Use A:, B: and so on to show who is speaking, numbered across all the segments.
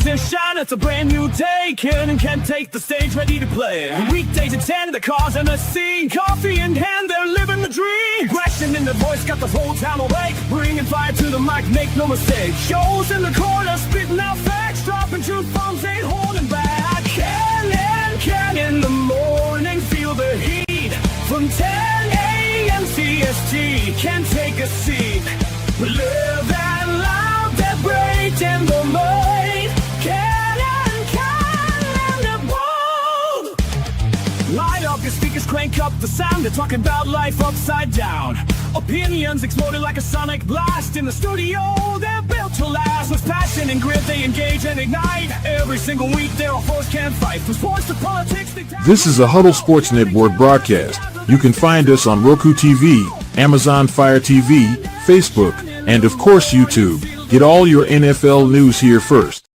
A: rise and shine, it's a brand new day. Ken and Ken take the stage, ready to play. Weekdays at 10, the cars in the scene. Coffee in hand, they're living the dream. Aggression in the voice, got the whole town awake. Bringing fire to the mic, make no mistake. Shows in the corner, spitting out facts. Dropping truth bombs, ain't holding back. Ken and Ken in the morning, feel the heat. From 10 a.m. CST, can take a seat. We live that loud, that break in the mind. Ken and the bold. Light up your speakers, crank up the sound. They're talking about life upside down. Opinions exploding like a sonic blast. In the studio, they're built to last. With passion and grit, they engage and ignite. Every single week, their foes can't fight. From sports to politics,
B: This is a Huddle Sports Network broadcast. You can find us on Roku TV, Amazon Fire TV, Facebook, and of course YouTube. Get all your NFL news here first.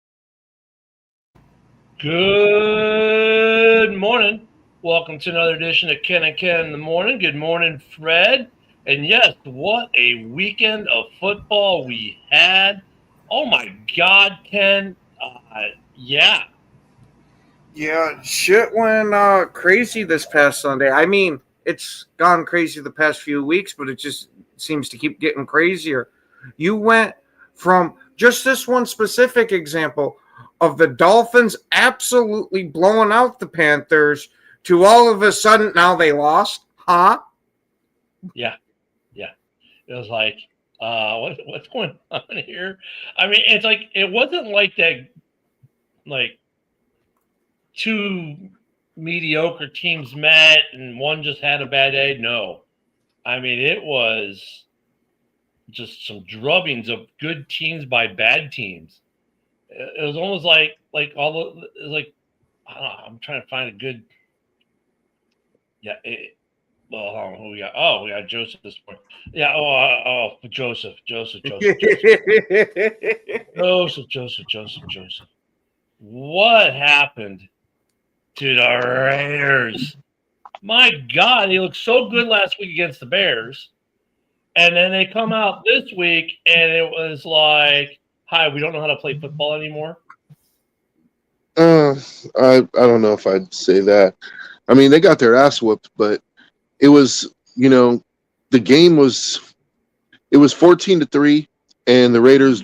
C: Good morning. Welcome to another edition of Ken and Ken in the morning. Good morning, Fred. And yes, what a weekend of football we had. Oh my God, Ken. Yeah,
D: shit went crazy this past Sunday. I mean, it's gone crazy the past few weeks, but it just seems to keep getting crazier. You went from just this one specific example of the Dolphins absolutely blowing out the Panthers to all of a sudden now they lost, huh?
C: Yeah. It was like, what's going on here? I mean, it's like it wasn't like that, like two mediocre teams met and one just had a bad day. No, I mean it was just some drubbings of good teams by bad teams. It was almost like all the it was like I don't know, I'm trying to find a good. Yeah. Well, hold on, who we got? Oh, we got Joseph this morning. Yeah. Joseph. What happened to the Raiders? My God, they looked so good last week against the Bears, and then they come out this week, and it was like, "Hi, we don't know how to play football anymore."
E: I don't know if I'd say that. I mean, they got their ass whooped, but it was, the game was 14-3, and the Raiders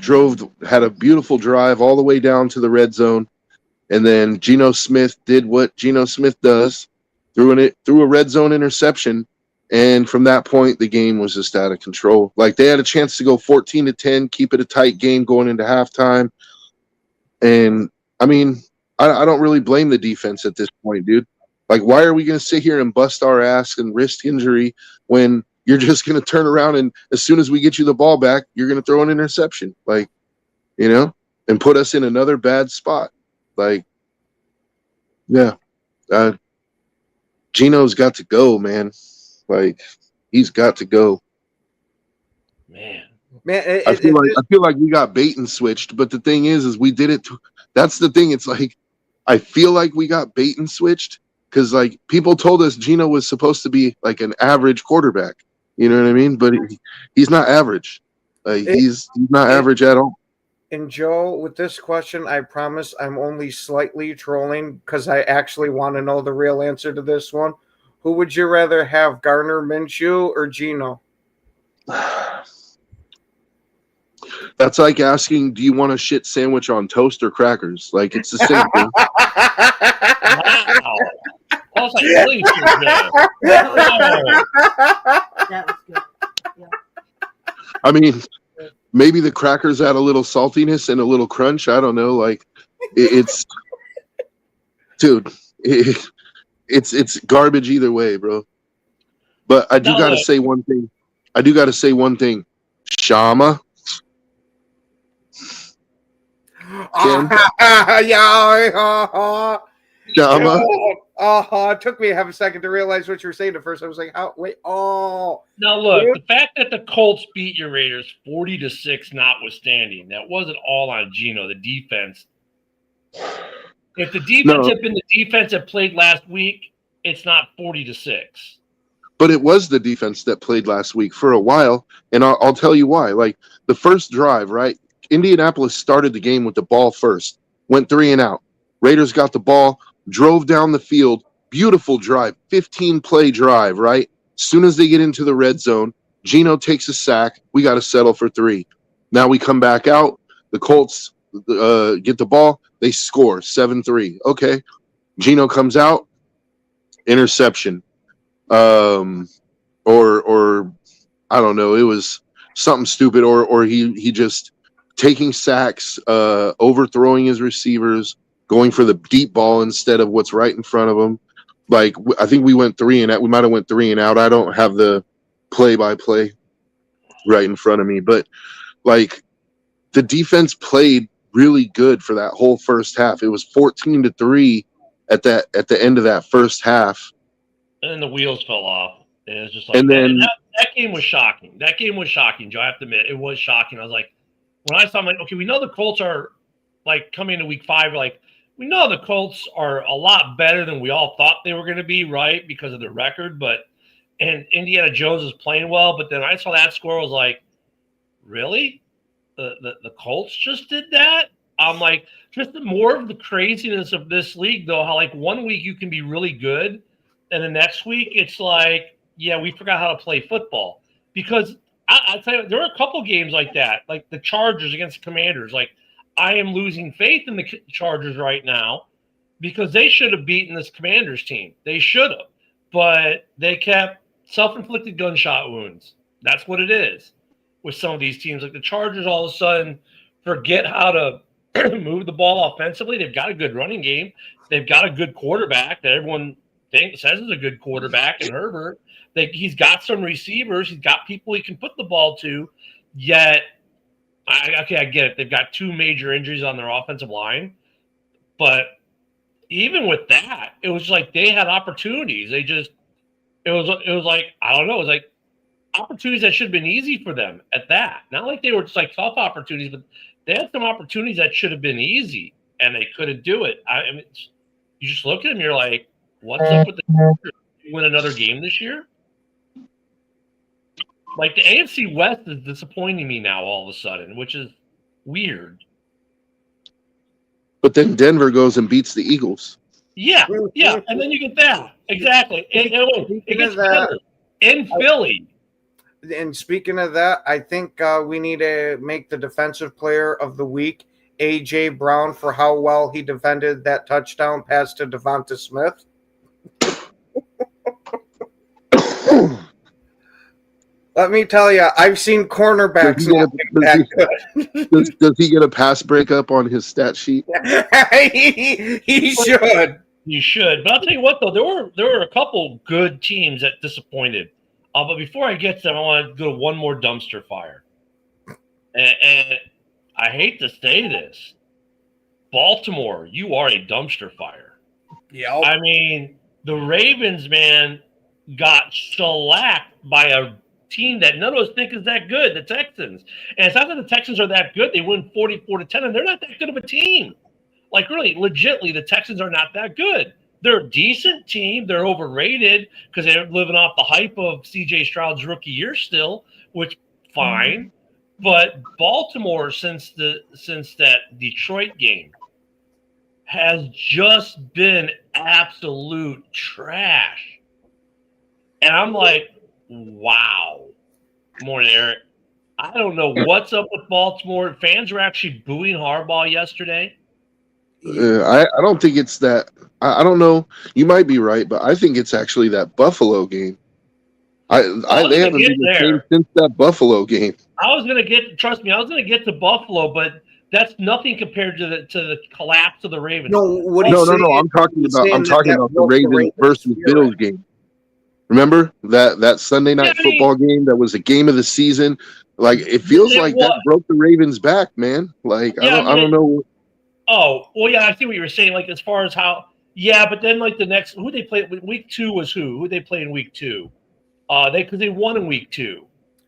E: had a beautiful drive all the way down to the red zone, and then Geno Smith did what Geno Smith does, threw a red zone interception, and from that point the game was just out of control. Like they had a chance to go 14-10, keep it a tight game going into halftime, and I mean, I don't really blame the defense at this point, dude. Like, why are we going to sit here and bust our ass and risk injury when you're just going to turn around and as soon as we get you the ball back, you're going to throw an interception, and put us in another bad spot. Geno's got to go, man. He's got to go.
C: Man,
E: I feel like we got bait and switched, but the thing is we did it. That's the thing. It's like I feel like we got bait and switched. Because, people told us Geno was supposed to be, an average quarterback. You know what I mean? But he's not average. He's not average at all.
D: And, Joe, with this question, I promise I'm only slightly trolling because I actually want to know the real answer to this one. Who would you rather have, Gardner Minshew or Geno?
E: That's like asking, do you want a shit sandwich on toast or crackers? It's the same thing.
C: Wow. I was like, really?
F: That was good. Yeah.
E: I mean, maybe the crackers add a little saltiness and a little crunch. I don't know. It's garbage either way, bro. But I do got to say one thing. Shama.
D: Shama. It took me half a second to realize what you were saying at first. I was like, "Wait,
C: Now look, the fact that the Colts beat your Raiders 40-6 notwithstanding, that wasn't all on Geno, the defense. If the defense had been the defense that played last week, it's not 40-6.
E: But it was the defense that played last week for a while, and I'll tell you why. The first drive, right? Indianapolis started the game with the ball first. went 3 and out. Raiders got the ball, drove down the field, beautiful drive, 15-play drive, right? As soon as they get into the red zone, Geno takes a sack. We got to settle for 3. Now we come back out. The Colts get the ball. They score 7-3. Okay. Geno comes out, interception. Or I don't know. It was something stupid, or he just taking sacks, overthrowing his receivers, going for the deep ball instead of what's right in front of him. Like, I think we went 3 and out. We might have went 3 and out. I don't have the play-by-play right in front of me, but like the defense played really good for that whole first half. It was 14-3 at the end of that first half.
C: And then the wheels fell off. And it was just like,
E: and then
C: that game was shocking. That game was shocking, Joe. I have to admit, it was shocking. I was like, when I saw, I'm like, okay, we know the Colts are like coming into week 5. Like, we know the Colts are a lot better than we all thought they were going to be, right? Because of their record. And Indiana Jones is playing well. But then I saw that score. I was like, really? The Colts just did that? I'm like, just more of the craziness of this league, though, how like one week you can be really good. And the next week it's like, yeah, we forgot how to play football. Because I'll tell you, there are a couple games like that, like the Chargers against the Commanders. Like, I am losing faith in the Chargers right now because they should have beaten this Commanders team. They should have. But they kept self-inflicted gunshot wounds. That's what it is with some of these teams. Like the Chargers all of a sudden forget how to move the ball offensively. They've got a good running game. They've got a good quarterback that everyone says is a good quarterback in Herbert. He's got some receivers. He's got people he can put the ball to. Yet, I get it. They've got 2 major injuries on their offensive line. But even with that, it was like they had opportunities. It was like, I don't know. It was like opportunities that should have been easy for them at that. Not like they were just like tough opportunities, but they had some opportunities that should have been easy, and they couldn't do it. I mean, you just look at them, you're like, what's up with the Chargers? Win another game this year? Like the AFC West is disappointing me now all of a sudden, which is weird.
E: But then Denver goes and beats the Eagles.
C: Yeah, and then you get that. Exactly. It gets better. In Philly.
D: And speaking of that, I think we need to make the defensive player of the week A.J. Brown for how well he defended that touchdown pass to Devonta Smith. Let me tell you, I've seen cornerbacks not that good.
E: Does he get a pass breakup on his stat sheet?
D: he should.
C: You should. But I'll tell you what, though, there were a couple good teams that disappointed. But before I get to them, I want to go to one more dumpster fire. And I hate to say this. Baltimore, you are a dumpster fire.
D: Yeah.
C: I mean, the Ravens, man, got shellacked by a team that none of us think is that good, the Texans. And it's not that the Texans are that good. They win 44-10, and they're not that good of a team. Like, really, legitimately, the Texans are not that good. They're a decent team. They're overrated because they're living off the hype of C.J. Stroud's rookie year still, which, fine. But Baltimore, since that Detroit game, has just been absolute trash. And I'm like, wow. Morning, Eric. I don't know what's up with Baltimore. Fans were actually booing Harbaugh yesterday.
E: I don't think it's that. I don't know. You might be right, but I think it's actually that Buffalo game. They haven't been the same since that Buffalo game.
C: I was gonna get to Buffalo, but that's nothing compared to the collapse of the Ravens.
E: No. I'm talking about the Ravens versus Bills game. Remember that Sunday night football game that was a game of the season? Like, it feels like that broke the Ravens back, man. Like, I don't know.
C: Oh, well, yeah, I see what you were saying. Like, as far as how, yeah, but then like the next, who they played week 2 was who? Who they played in week 2? Because they won in week 2.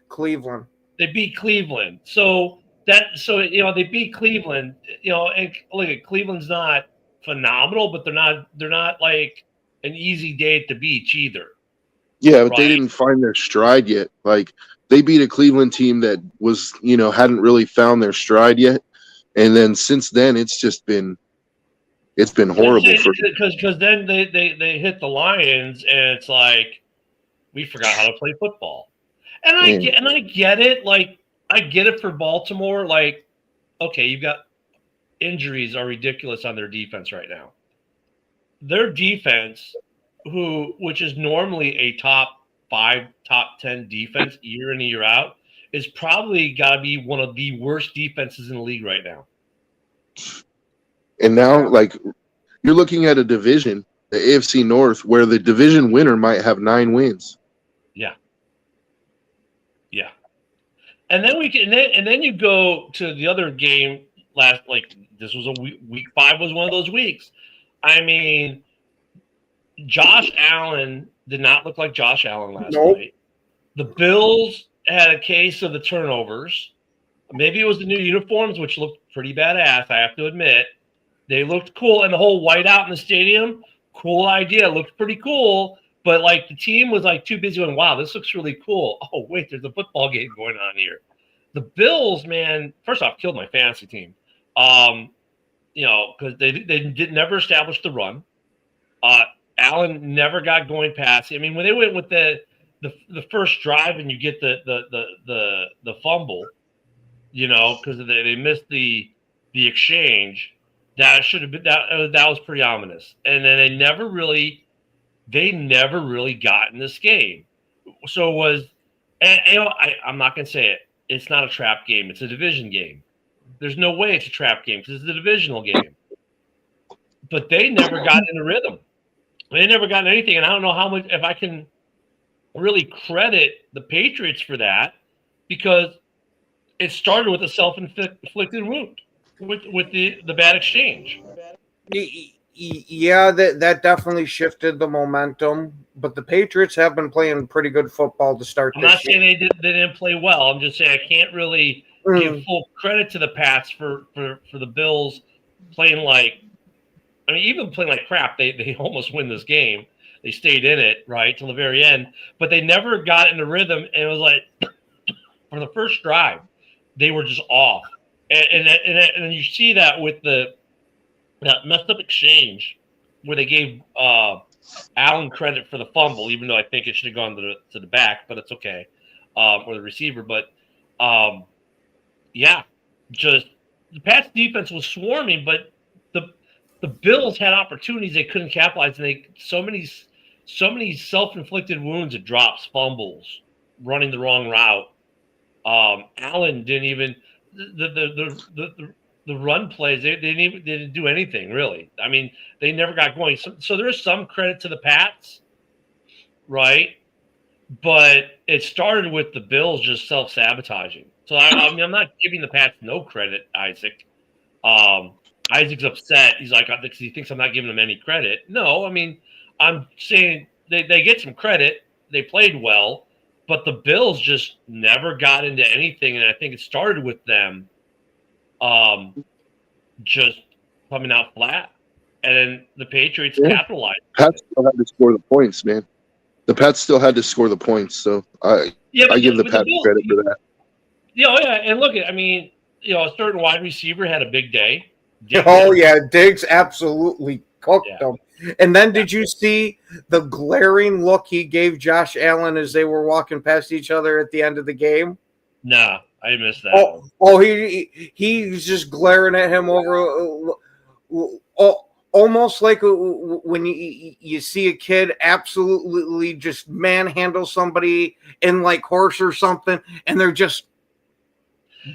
D: Cleveland.
C: They beat Cleveland. So they beat Cleveland. And look, Cleveland's not phenomenal, but they're not like an easy day at the beach either.
E: Yeah, but they didn't find their stride yet. Like, they beat a Cleveland team that was, hadn't really found their stride yet. And then since then, it's just been It's been horrible for
C: because then they hit the Lions and it's like we forgot how to play football. And I get it. Like I get it for Baltimore. Like, okay, you've got injuries are ridiculous on their defense right now. Their defense, which is normally a top 5, top 10 defense year in and year out, is probably got to be one of the worst defenses in the league right now.
E: And now, like, you're looking at a division, the AFC North, where the division winner might have 9 wins.
C: Yeah. Yeah. And then and then you go to the other game this was week 5 was one of those weeks. I mean, Josh Allen did not look like Josh Allen last night. The Bills had a case of the turnovers. Maybe it was the new uniforms, which looked pretty badass, I have to admit. They looked cool, and the whole whiteout in the stadium, cool idea. Looked pretty cool, but like the team was like too busy going, wow, this looks really cool. Oh, wait, there's a football game going on here. The Bills, man, first off, killed my fantasy team. Because they never established the run. Allen never got going past. I mean, when they went with the first drive and you get the fumble, because they missed the exchange, that should have been that was pretty ominous. And then they never really got in this game. So it was, I'm not gonna say it. It's not a trap game. It's a division game. There's no way it's a trap game because it's a divisional game. But they never got in a rhythm. They never got anything, and I don't know how much if I can really credit the Patriots for that because it started with a self-inflicted wound with the bad exchange.
D: Yeah, that definitely shifted the momentum. But the Patriots have been playing pretty good football to start.
C: I'm not saying they didn't play well. I'm just saying I can't really give full credit to the Pats for the Bills playing like. I mean, even playing like crap, they almost win this game. They stayed in it right till the very end, but they never got into rhythm. And it was like for the first drive, they were just off. And you see that with that messed up exchange where they gave Allen credit for the fumble, even though I think it should have gone to the back, but it's okay, or the receiver. But just the Pats defense was swarming, but the Bills had opportunities they couldn't capitalize, and so many self-inflicted wounds, it drops, fumbles, running the wrong route. Allen didn't even the run plays. They didn't do anything really. I mean, they never got going. So there is some credit to the Pats, right? But it started with the Bills just self-sabotaging. So I mean, I'm not giving the Pats no credit, Isaac. Isaac's upset. He's like, because he thinks I'm not giving him any credit. No, I mean, I'm saying they get some credit. They played well, but the Bills just never got into anything, and I think it started with them just coming out flat, and then the Patriots capitalized.
E: Pats still had to score the points, man. The Pats still had to score the points, so I give the Pats credit for that.
C: Yeah, and look at, I mean, a certain wide receiver had a big day.
D: Diggs absolutely cooked them. And then did you see the glaring look he gave Josh Allen as they were walking past each other at the end of the game?
C: Nah, I missed that.
D: He's just glaring at him over almost like when you see a kid absolutely just manhandle somebody in like horse or something, and they're just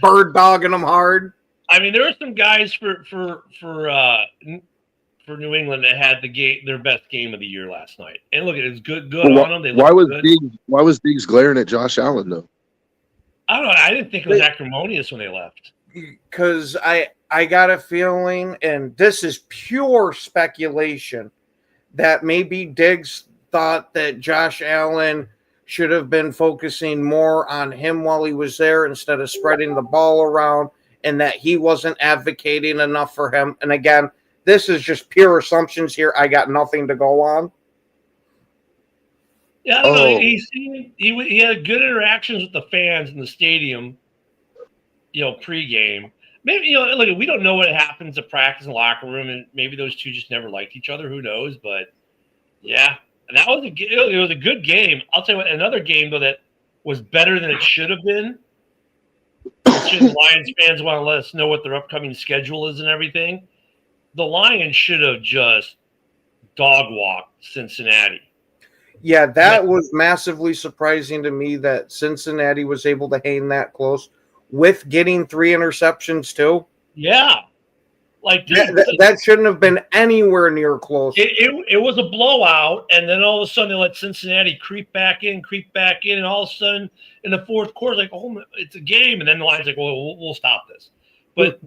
D: bird dogging them hard.
C: I mean, there were some guys for New England that had their best game of the year last night. And look, it was good on them.
E: Why was Diggs glaring at Josh Allen though?
C: I don't know. I didn't think it was acrimonious when they left.
D: Because I got a feeling, and this is pure speculation, that maybe Diggs thought that Josh Allen should have been focusing more on him while he was there instead of spreading the ball around, and that he wasn't advocating enough for him. And again, this is just pure assumptions here. I got nothing to go on.
C: Yeah, I don't know. He had good interactions with the fans in the stadium, pregame. maybe look, we don't know what happens at practice and locker room, and maybe those two just never liked each other. Who knows? But yeah, and that was it was a good game. I'll tell you what, another game though that was better than it should have been. The Lions fans want to let us know what their upcoming schedule is and everything. The Lions should have just dog walked Cincinnati.
D: Yeah, that was massively surprising to me that Cincinnati was able to hang that close with getting 3 interceptions too.
C: Yeah. Like
D: that shouldn't have been anywhere near close.
C: It was a blowout, and then all of a sudden they let Cincinnati creep back in, and all of a sudden in the fourth quarter, like, oh, it's a game, and then the Lions like, well, we'll stop this. But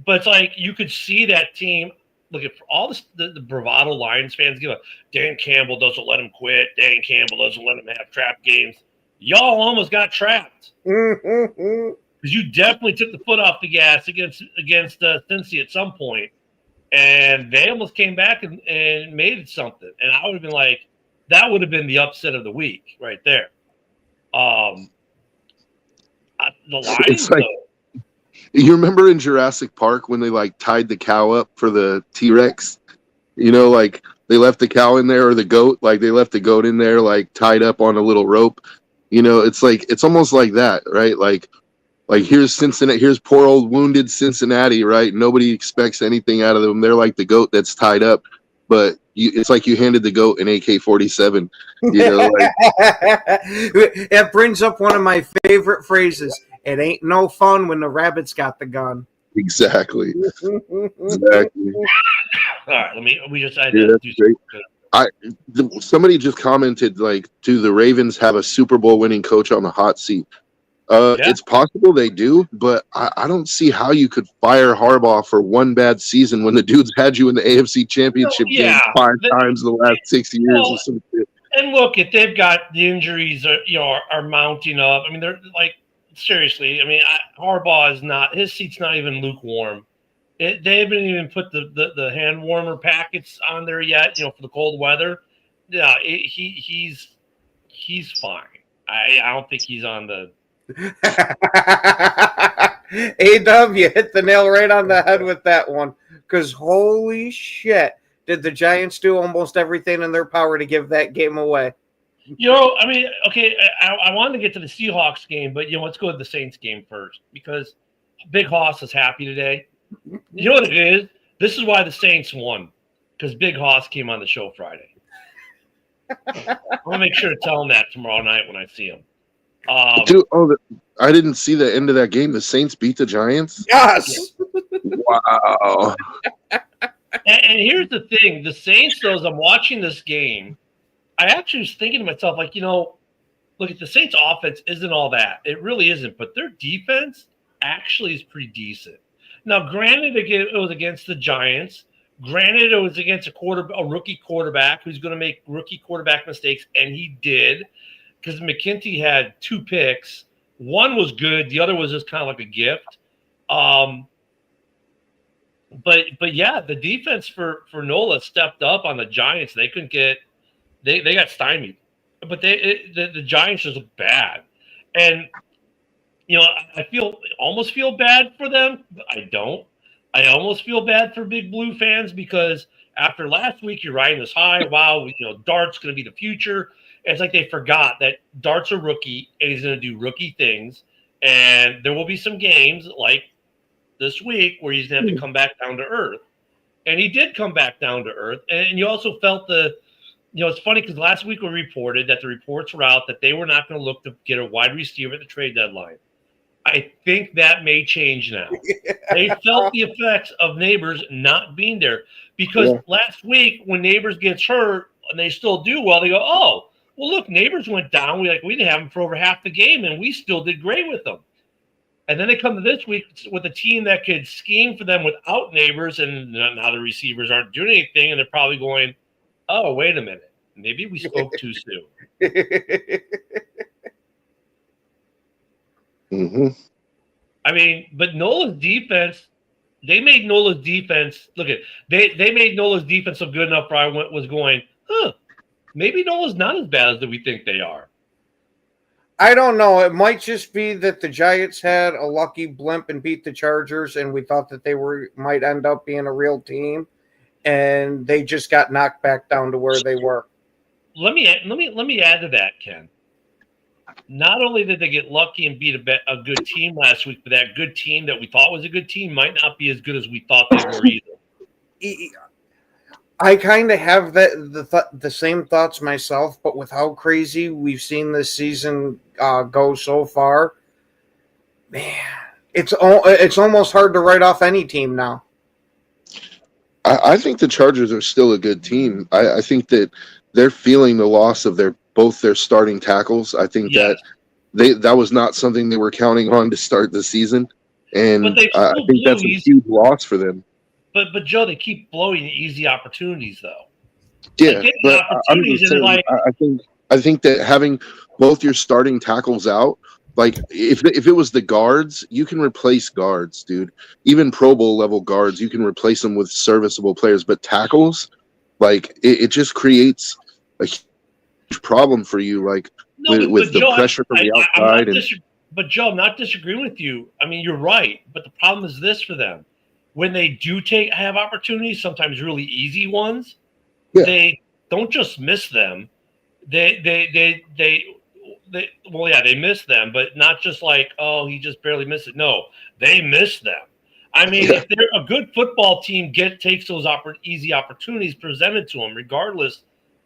C: it's like you could see that team. Look at all the bravado Lions fans give up. Dan Campbell doesn't let him quit. Dan Campbell doesn't let him have trap games. Y'all almost got trapped. Because you definitely took the foot off the gas against Cincy at some point, and they almost came back and made it something. And I would have been like, that would have been the upset of the week right there. The Lions,
E: it's like, you remember in Jurassic Park when they like tied the cow up for the T-Rex? You know, like they left the cow in there, or the goat, like they left the goat in there, like tied up on a little rope. You know, it's like, it's almost like that, right? Like here's Cincinnati, here's poor old wounded Cincinnati, right? Nobody expects anything out of them. They're like the goat that's tied up, but it's like you handed the goat an AK-47. You know, like,
D: it brings up one of my favorite phrases. It ain't no fun when the rabbit's got the gun.
E: exactly. Exactly.
C: all right, we just I
E: Yeah, that's great. Somebody just commented, like, do the Ravens have a Super Bowl winning coach on the hot seat? It's possible they do, but I don't see how you could fire Harbaugh for one bad season when the dude's had you in the AFC Championship game 5 times the last 6 years or something.
C: And look, if they've got the injuries, are mounting up. I mean, they're like, seriously. I mean, Harbaugh is not. His seat's not even lukewarm. They haven't even put the hand warmer packets on there yet. For the cold weather. Yeah, he's fine. I don't think he's on the.
D: A-Dub, you hit the nail right on the head with that one. Because holy shit, did the Giants do almost everything in their power to give that game away?
C: I mean, okay, I wanted to get to the Seahawks game, but let's go to the Saints game first, because Big Hoss is happy today. You know what it is? This is why the Saints won, because Big Hoss came on the show Friday. I'll make sure to tell him that tomorrow night when I see him.
E: Dude, I didn't see the end of that game. The Saints beat the Giants?
D: Yes!
E: Wow.
C: And here's the thing. The Saints, though, as I'm watching this game, I actually was thinking to myself, like, look, at the Saints' offense isn't all that. It really isn't. But their defense actually is pretty decent. Now, granted, it was against the Giants. Granted, it was against a rookie quarterback who's going to make rookie quarterback mistakes, and he did, because McKinty had 2 picks. One was good. The other was just kind of like a gift. But yeah, the defense for Nola stepped up on the Giants. They couldn't get – they got stymied. But the Giants just look bad. And, I almost feel bad for them, but I don't. I almost feel bad for Big Blue fans, because after last week, you're riding this high. Wow, Dart's going to be the future. And it's like they forgot that Dart's a rookie, and he's going to do rookie things. And there will be some games like this week where he's going to have to come back down to earth. And he did come back down to earth. And you also felt it's funny, because last week we reported that the reports were out that they were not going to look to get a wide receiver at the trade deadline. I think that may change now. They felt the effects of Neighbors not being there, because last week when Neighbors gets hurt and they still do well, they go, oh, well, look, Neighbors went down. We didn't have him for over half the game, and we still did great with them. And then they come to this week with a team that could scheme for them without Neighbors, and now the receivers aren't doing anything, and they're probably going, oh, wait a minute. Maybe we spoke too soon.
E: Mm-hmm.
C: I mean, but Nola's defense, they made Nola's defense, they made Nola's defense so good enough where I was going, maybe Nola's not as bad as we think they are.
D: I don't know. It might just be that the Giants had a lucky blimp and beat the Chargers, and we thought that they might end up being a real team, and they just got knocked back down to where they were.
C: Let me add to that, Ken. Not only did they get lucky and beat a good team last week, but that good team that we thought was a good team might not be as good as we thought they were either.
D: I kind of have the same thoughts myself, but with how crazy we've seen this season go so far, man, it's almost hard to write off any team now.
E: I think the Chargers are still a good team. I think that they're feeling the loss of both their starting tackles. I think that was not something they were counting on to start the season, and I think that's a huge loss for them.
C: But Joe, they keep blowing easy opportunities though.
E: Yeah, but I'm just saying, I think that having both your starting tackles out, like if it was the guards, you can replace guards, dude. Even Pro Bowl level guards, you can replace them with serviceable players. But tackles, like it just creates a huge problem for you, like with the pressure from the outside.
C: But Joe, I'm not disagreeing with you. I mean, you're right. But the problem is this for them. When they do have opportunities, sometimes really easy ones, they don't just miss them. They miss them, but not just like, oh, he just barely missed it. No, they miss them. I mean, if they're a good football team, takes those easy opportunities presented to them, regardless,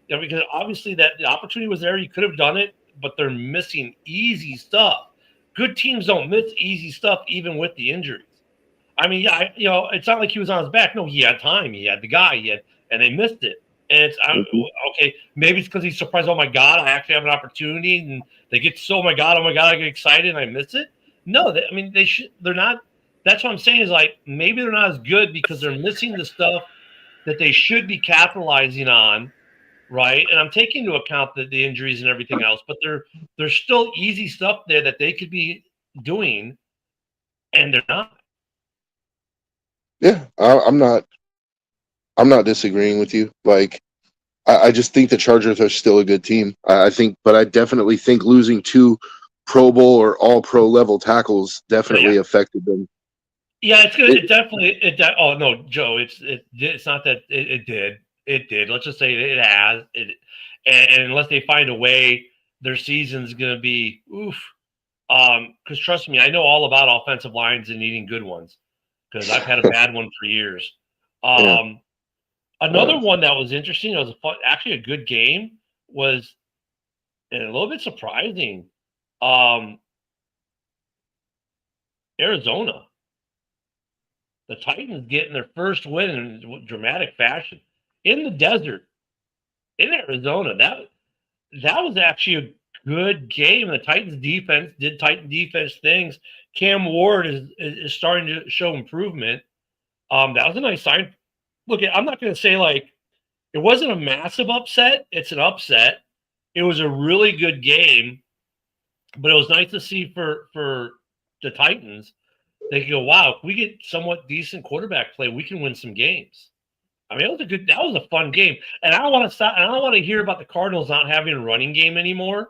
C: because obviously that the opportunity was there, you could have done it, but they're missing easy stuff. Good teams don't miss easy stuff, even with the injuries. I mean, it's not like he was on his back. No, he had time. He had the guy. And they missed it. And it's okay. Maybe it's because he's surprised. Oh my God, I actually have an opportunity, and they get oh my God, I get excited and I miss it. No, they should. They're not. That's what I'm saying is like maybe they're not as good because they're missing the stuff that they should be capitalizing on, right? And I'm taking into account the injuries and everything else, but there's still easy stuff there that they could be doing, and they're not.
E: Yeah, I'm not disagreeing with you. Like, I just think the Chargers are still a good team. But I definitely think losing 2 Pro Bowl or All Pro level tackles definitely affected them.
C: Yeah, it's good. Oh no, Joe, it's not that it did. It did. Let's just say it has. And unless they find a way, their season's going to be oof. Because trust me, I know all about offensive lines and needing good ones. Because I've had a bad one for years. Another one that was interesting, it was actually a good game, was and a little bit surprising. Arizona. The Titans getting their first win in dramatic fashion in the desert in Arizona. That was actually a good game. The Titans defense did Titan defense things. Cam Ward is starting to show improvement. That was a nice sign. Look, I'm not going to say like it wasn't a massive upset. It's an upset. It was a really good game, but it was nice to see for the Titans. They can go, wow, if we get somewhat decent quarterback play, we can win some games. I mean, that was a fun game. And I don't want to stop. And I don't want to hear about the Cardinals not having a running game anymore.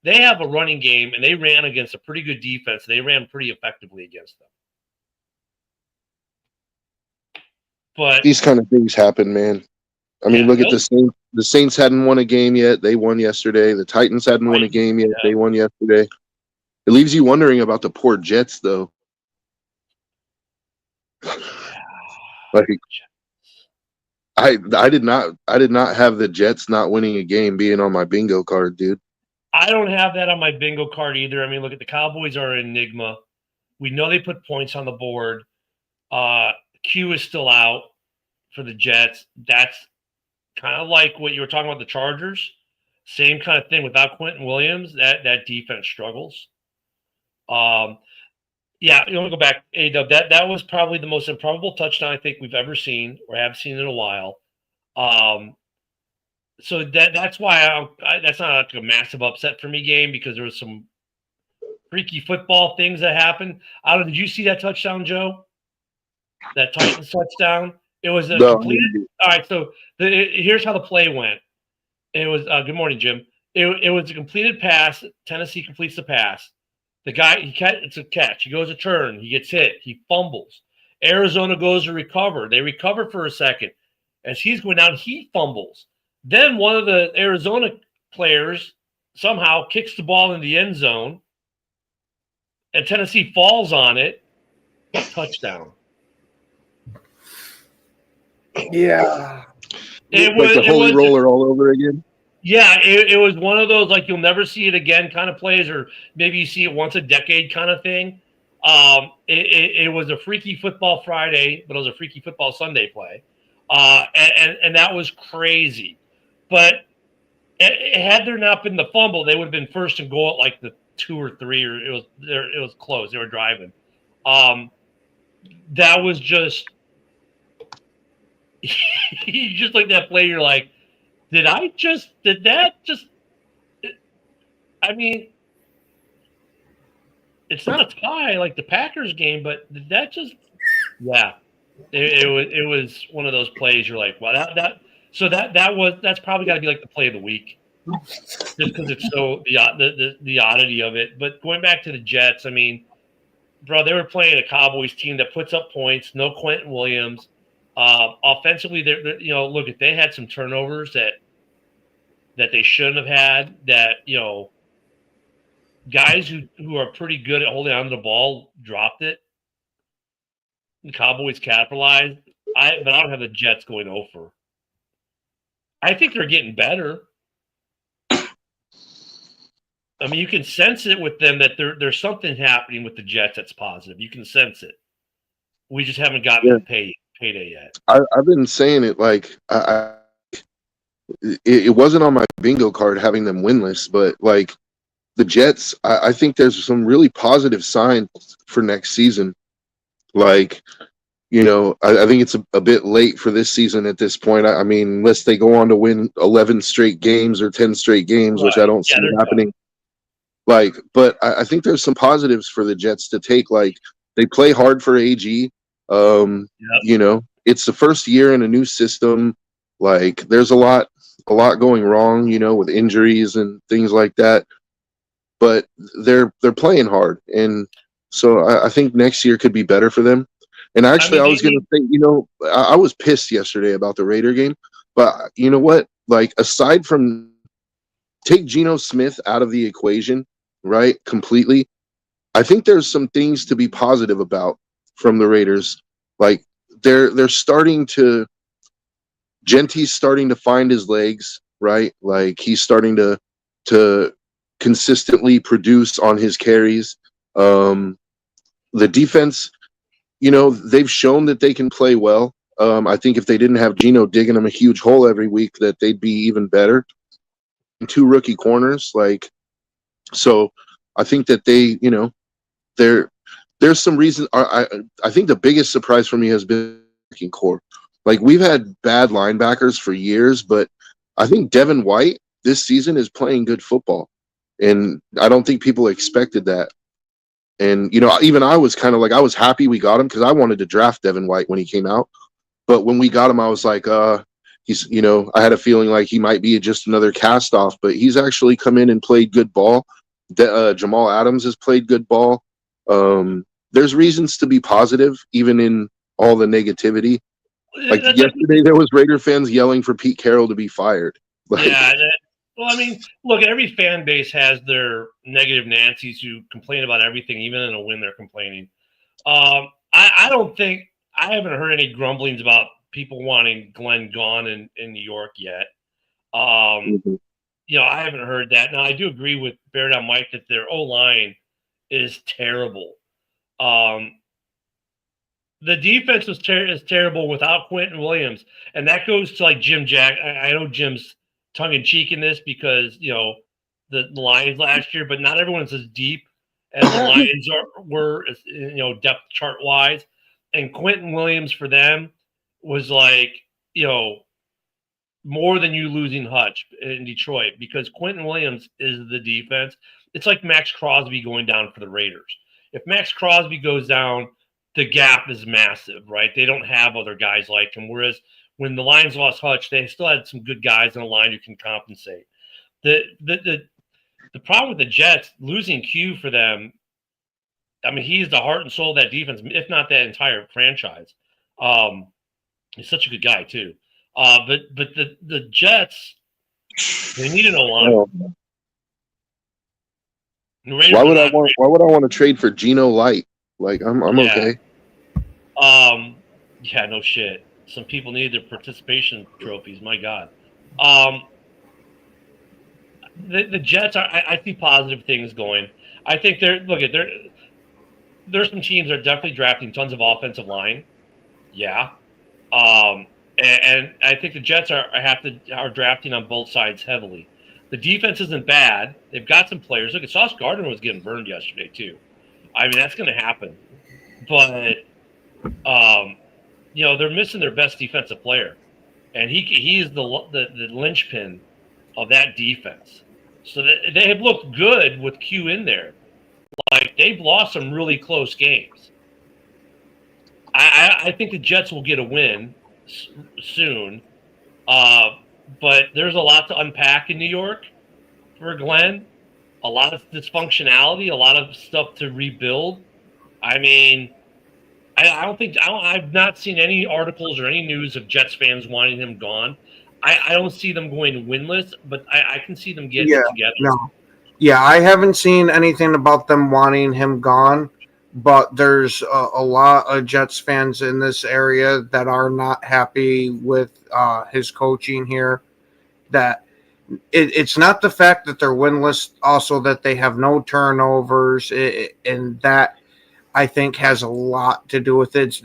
C: They have a running game, and they ran against a pretty good defense. They ran pretty effectively against them. But
E: these kind of things happen, man. I mean, look at the Saints. The Saints hadn't won a game yet. They won yesterday. The Titans hadn't won a game yet. They won yesterday. It leaves you wondering about the poor Jets, though. Like, I did not have the Jets not winning a game being on my bingo card, dude.
C: I don't have that on my bingo card either. I mean, look at the Cowboys are an enigma. We know they put points on the board. Q is still out for the Jets. That's kind of like what you were talking about the Chargers. Same kind of thing without Quentin Williams. That defense struggles. Yeah, you want to go back, A-Dub. That was probably the most improbable touchdown I think we've ever seen or have seen in a while. So that's why that's not like a massive upset for me game because there was some freaky football things that happened. I don't know. Did you see that touchdown, Joe? That Titans touchdown? It was a completed. All right, so here's how the play went. It was good morning, Jim. It was a completed pass. Tennessee completes the pass. The guy, it's a catch. He goes a turn. He gets hit. He fumbles. Arizona goes to recover. They recover for a second. As he's going down, he fumbles. Then one of the Arizona players somehow kicks the ball in the end zone, and Tennessee falls on it. Touchdown.
D: Yeah.
E: Like the holy roller all over again.
C: Yeah, it was one of those like you'll never see it again kind of plays, or maybe you see it once a decade kind of thing. It was a Freaky Football Friday, but it was a Freaky Football Sunday play, and that was crazy. But had there not been the fumble, they would have been first and goal at like the 2 or 3, or it was close. They were driving. That was just you just like that play. You're like, did that just? I mean, it's not a tie like the Packers game, but did that just? Yeah, it was one of those plays. You're like, wow, that's probably got to be like the play of the week, just because it's so the oddity of it. But going back to the Jets, I mean, bro, they were playing a Cowboys team that puts up points. No Quentin Williams. Offensively, they're look, if they had some turnovers that they shouldn't have had, that guys who are pretty good at holding on to the ball dropped it. The Cowboys capitalized. But I don't have the Jets going over. I think they're getting better. I mean, you can sense it with them that there's something happening with the Jets that's positive. You can sense it. We just haven't gotten the payday yet.
E: I've been saying it like it wasn't on my bingo card having them winless, but like the Jets, I think there's some really positive signs for next season. Like, I think it's a bit late for this season at this point. I mean, unless they go on to win 11 straight games or 10 straight games, right, which I don't see happening. Like, but I think there's some positives for the Jets to take. Like, they play hard for AG. It's the first year in a new system. Like, there's a lot going wrong, with injuries and things like that. But they're playing hard, and so I think next year could be better for them. And actually, I was going to say, I was pissed yesterday about the Raider game, but you know what? Like, aside from take Geno Smith out of the equation, right, completely, I think there's some things to be positive about from the Raiders. Like, they're starting to – Genty's starting to find his legs, right? Like, he's starting to consistently produce on his carries. The defense – they've shown that they can play well. I think if they didn't have Geno digging them a huge hole every week, that they'd be even better. And 2 rookie corners, like, so I think that they, there's some reason. I think the biggest surprise for me has been the core. Like, we've had bad linebackers for years, but I think Devin White this season is playing good football, and I don't think people expected that. And, even I was kind of like, I was happy we got him because I wanted to draft Devin White when he came out. But when we got him, I was like, he's, I had a feeling like he might be just another cast off, but he's actually come in and played good ball. Jamal Adams has played good ball. There's reasons to be positive, even in all the negativity. Like yesterday, there was Raider fans yelling for Pete Carroll to be fired. Like,
C: yeah. Well, I mean, look, every fan base has their negative Nancy's who complain about everything, even in a win they're complaining. I don't think – I haven't heard any grumblings about people wanting Glenn gone in New York yet. I haven't heard that. Now, I do agree with Bear Down Mike that their O-line is terrible. The defense is terrible without Quentin Williams, and that goes to, like, Jim Jack. I know Jim's – tongue-in-cheek in this because the Lions last year, but not everyone's as deep as the Lions were, depth chart wise. And Quentin Williams for them was like more than you losing Hutch in Detroit, because Quentin Williams is the defense. It's like Max Crosby going down for the Raiders. If Max Crosby goes down, the gap is massive, right? They don't have other guys like him, whereas when the Lions lost Hutch, they still had some good guys on the line who can compensate. The problem with the Jets losing Q for them. I mean, he's the heart and soul of that defense, if not that entire franchise. He's such a good guy too. But the Jets, they need an O-line.
E: Why would I want to trade for Geno Light? Like I'm okay.
C: Yeah, no shit. Some people need their participation trophies. My God. The Jets are. I see positive things going. I think there's some teams that are definitely drafting tons of offensive line. Yeah. And I think the Jets are drafting on both sides heavily. The defense isn't bad. They've got some players. Look, Sauce Gardner was getting burned yesterday too. I mean, that's going to happen. But they're missing their best defensive player, and he's the linchpin of that defense. So they have looked good with Q in there. Like, they've lost some really close games. I think the Jets will get a win soon, but there's a lot to unpack in New York for Glenn. A lot of dysfunctionality, a lot of stuff to rebuild. I mean, I've not seen any articles or any news of Jets fans wanting him gone. I don't see them going winless, but I can see them getting it together.
D: No. Yeah, I haven't seen anything about them wanting him gone, but there's a lot of Jets fans in this area that are not happy with his coaching here. That it's not the fact that they're winless, also that they have no turnovers, and that I think has a lot to do with it.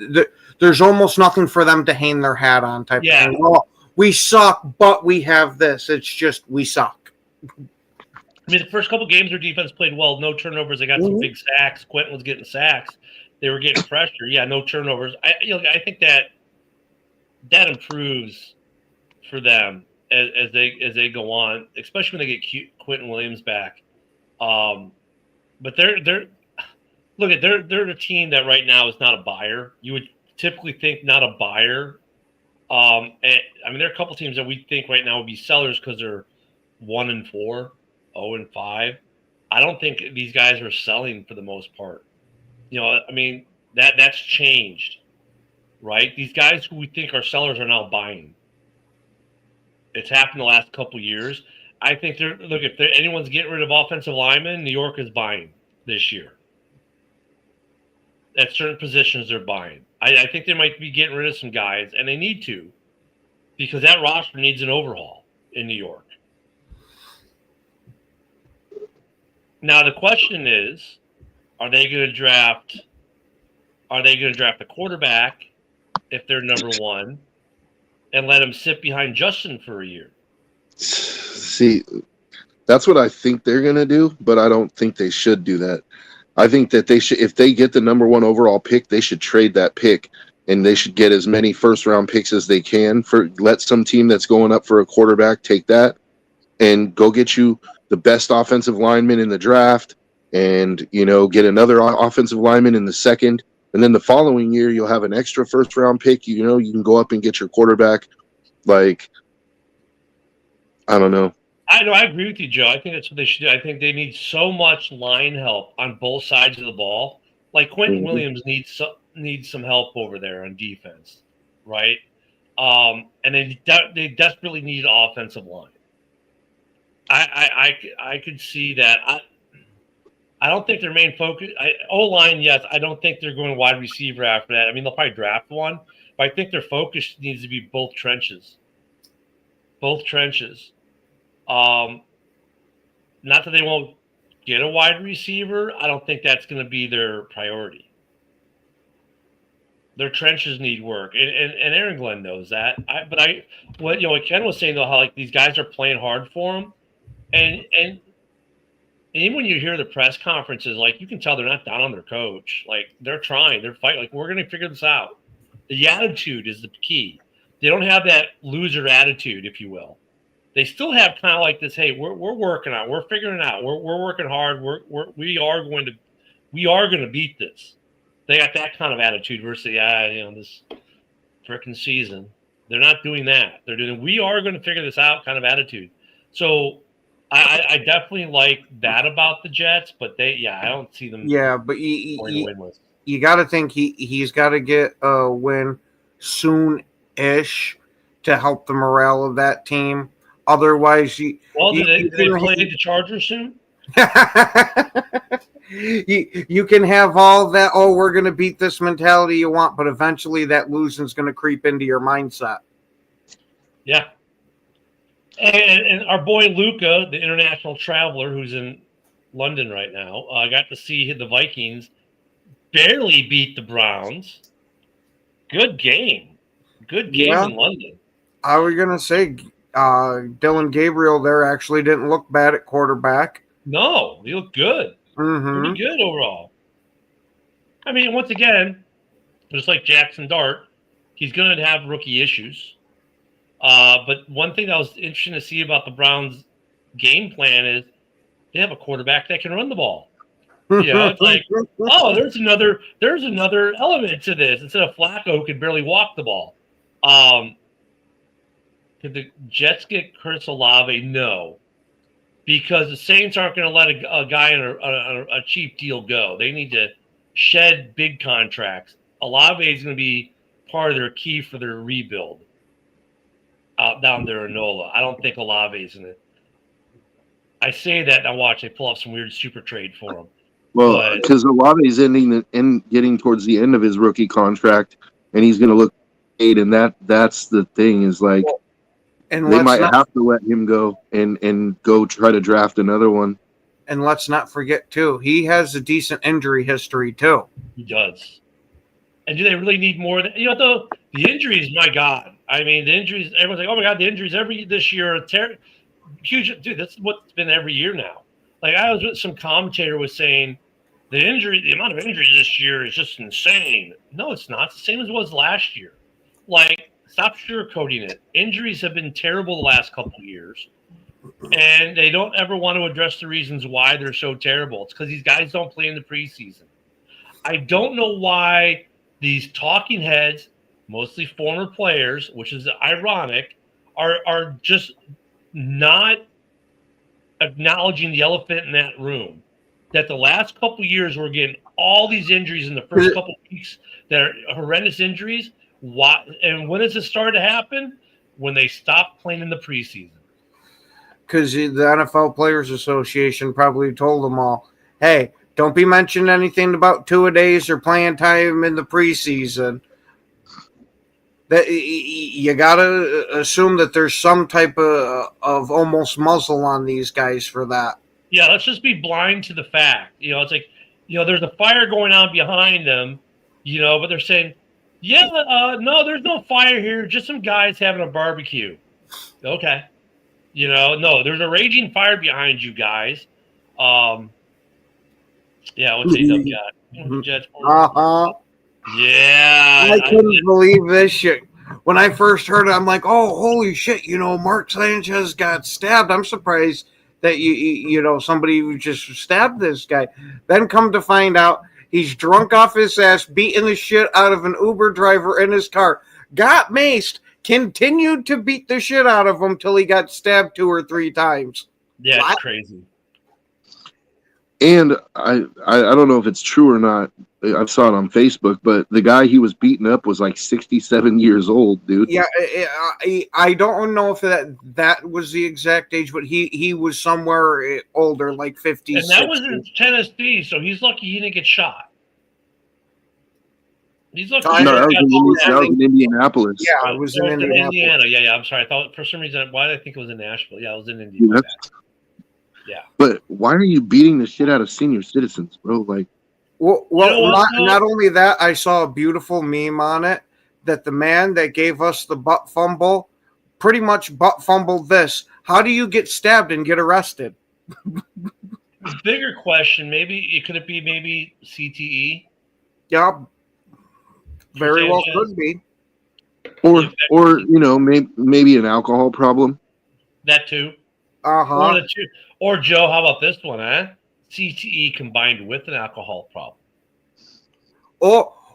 D: There's almost nothing for them to hang their hat on type of thing. Well, we suck, but we have this. It's just we suck.
C: I mean, the first couple games, their defense played well. No turnovers. They got some big sacks. Quentin was getting sacks. They were getting pressure. Yeah, no turnovers. I think that improves for them as they go on, especially when they get Quentin Williams back. But they're a team that right now is not a buyer. You would typically think not a buyer. And I mean, there are a couple teams that we think right now would be sellers because they're 1-4, 0-5. I don't think these guys are selling for the most part. I mean, that's changed, right? These guys who we think are sellers are now buying. It's happened the last couple years. I think if anyone's getting rid of offensive linemen, New York is buying this year. At certain positions, they're buying. I think they might be getting rid of some guys, and they need to, because that roster needs an overhaul in New York. Now the question is, are they going to draft a quarterback if they're number one, and let him sit behind Justin for a year?
E: See, that's what I think they're going to do, but I don't think they should do that. I think that they should, if they get the number one overall pick, they should trade that pick, and they should get as many first-round picks as they can. Let some team that's going up for a quarterback take that, and go get you the best offensive lineman in the draft, and get another offensive lineman in the second, and then the following year you'll have an extra first-round pick. You can go up and get your quarterback. Like, I don't know.
C: I know. I agree with you, Joe. I think that's what they should do. I think they need so much line help on both sides of the ball. Like Quentin Williams needs some help over there on defense, right? And they desperately need an offensive line. I could see that. I don't think their main focus O-line. Yes, I don't think they're going wide receiver after that. I mean, they'll probably draft one, but I think their focus needs to be both trenches. Both trenches. Not that they won't get a wide receiver. I don't think that's going to be their priority. Their trenches need work, and Aaron Glenn knows that. What Ken was saying though, how like these guys are playing hard for him, and even when you hear the press conferences, like you can tell they're not down on their coach. Like they're trying, they're fighting. Like, we're going to figure this out. The attitude is the key. They don't have that loser attitude, if you will. They still have kind of like this. Hey, we're working on it. We're figuring it out. We're working hard. We are going to beat this. They got that kind of attitude versus this frickin' season. They're not doing that. They're doing we are going to figure this out kind of attitude. So I definitely like that about the Jets, but I don't see them
D: Yeah, but
C: going winless.
D: you got to think he's got to get a win soon-ish to help the morale of that team. Otherwise,
C: Well,
D: you,
C: do they
D: can,
C: play the Chargers soon?
D: you can have all that. Oh, we're going to beat this mentality you want, but eventually that losing's going to creep into your mindset.
C: Yeah. And our boy Luca, the international traveler who's in London right now, got to see the Vikings barely beat the Browns. Good game. Good game in London.
D: I was going to say Dylan Gabriel there actually didn't look bad at quarterback.
C: No, he looked good.
D: Mm-hmm.
C: Pretty good overall. I mean, once again, just like Jackson Dart, he's going to have rookie issues. But one thing that was interesting to see about the Browns' game plan is they have a quarterback that can run the ball. You know, it's like, oh, there's another element to this. Instead of Flacco who can barely walk the ball. Could the Jets get Chris Olave? No, because the Saints aren't going to let a guy on a cheap deal go. They need to shed big contracts. Olave is going to be part of their key for their rebuild out down there in NOLA. I don't think Olave is in it. I say that, and I watch they pull off some weird super trade for him.
E: Well, because Olave is getting towards the end of his rookie contract, and he's going to look paid, and that's the thing is like
D: and
E: they might have to let him go and go try to draft another one.
D: And let's not forget too, he has a decent injury history too.
C: He does. And do they really need more? The injuries, my God. I mean, the injuries, everyone's like, oh my God, the injuries this year are huge. Dude, that's what's been every year now. Like I was with some commentator was saying the amount of injuries this year is just insane. No, it's not. It's the same as it was last year. Like, stop sugarcoating it. Injuries have been terrible the last couple of years. And they don't ever want to address the reasons why they're so terrible. It's because these guys don't play in the preseason. I don't know why these talking heads, mostly former players, which is ironic, are just not acknowledging the elephant in that room. That the last couple of years we're getting all these injuries in the first couple of weeks that are horrendous injuries. Why? And when does it start to happen? When they stop playing in the preseason.
D: Because the NFL Players Association probably told them all, hey, don't be mentioning anything about two-a-days or playing time in the preseason. That you gotta assume that there's some type of almost muzzle on these guys for that.
C: Yeah, let's just be blind to the fact. It's like, there's a fire going on behind them, but they're saying, no, there's no fire here. Just some guys having a barbecue. Okay. No, there's a raging fire behind you guys. What's AW got? Jets. Yeah.
D: I couldn't believe this shit. When I first heard it, I'm like, oh, holy shit, Mark Sanchez got stabbed. I'm surprised that somebody just stabbed this guy. Then come to find out he's drunk off his ass, beating the shit out of an Uber driver in his car. Got maced, continued to beat the shit out of him till he got stabbed 2 or 3 times.
C: Yeah, it's crazy.
E: And I don't know if it's true or not. I saw it on Facebook, but the guy he was beating up was like 67 years old, dude.
D: Yeah, I don't know if that was the exact age, but he was somewhere older, like 50.
C: And that was in Tennessee, so he's lucky he didn't get shot. He's lucky.
E: No, that was in Indianapolis.
D: Yeah, it was in
C: Indiana. Yeah. I'm sorry. I thought for some reason, why did I think it was in Nashville? Yeah, it was in Indiana. Yeah.
E: But why are you beating the shit out of senior citizens, bro? Like,
D: well, not only that, I saw a beautiful meme on it that the man that gave us the butt fumble pretty much butt fumbled this. How do you get stabbed and get arrested?
C: Bigger question. Could it be CTE?
D: Yeah, very well could be.
E: Or maybe an alcohol problem.
C: That too.
D: Uh-huh.
C: Or Joe, how about this one, huh? CTE combined with an alcohol problem.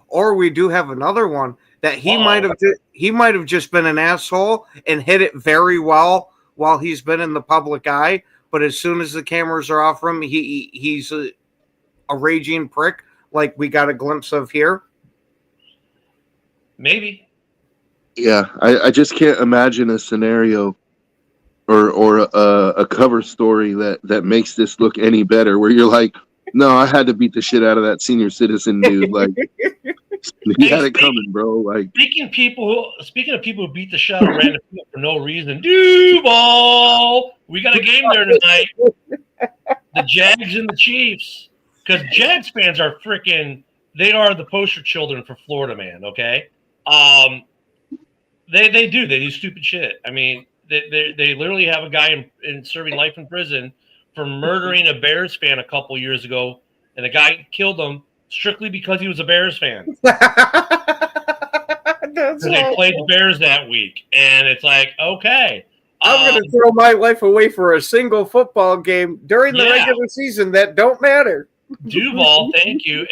D: Or we do have another one that he might have just been an asshole and hit it very well while he's been in the public eye, but as soon as the cameras are off him, he's a raging prick, like we got a glimpse of here.
C: Maybe.
E: Yeah, I just can't imagine a scenario or a cover story that makes this look any better. Where you're like, no, I had to beat the shit out of that senior citizen dude. Like, he had it coming, bro. Like,
C: Speaking of people who beat the shit out of random people for no reason, Duval, we got a game there tonight. The Jags and the Chiefs, because Jags fans are they are the poster children for Florida, man. Okay, they do stupid shit. I mean, they literally have a guy in serving life in prison for murdering a Bears fan a couple years ago, and the guy killed him strictly because he was a Bears fan. They played the Bears that week, and it's like, okay,
D: I'm going to throw my life away for a single football game during the regular season that don't matter.
C: Duval, thank you.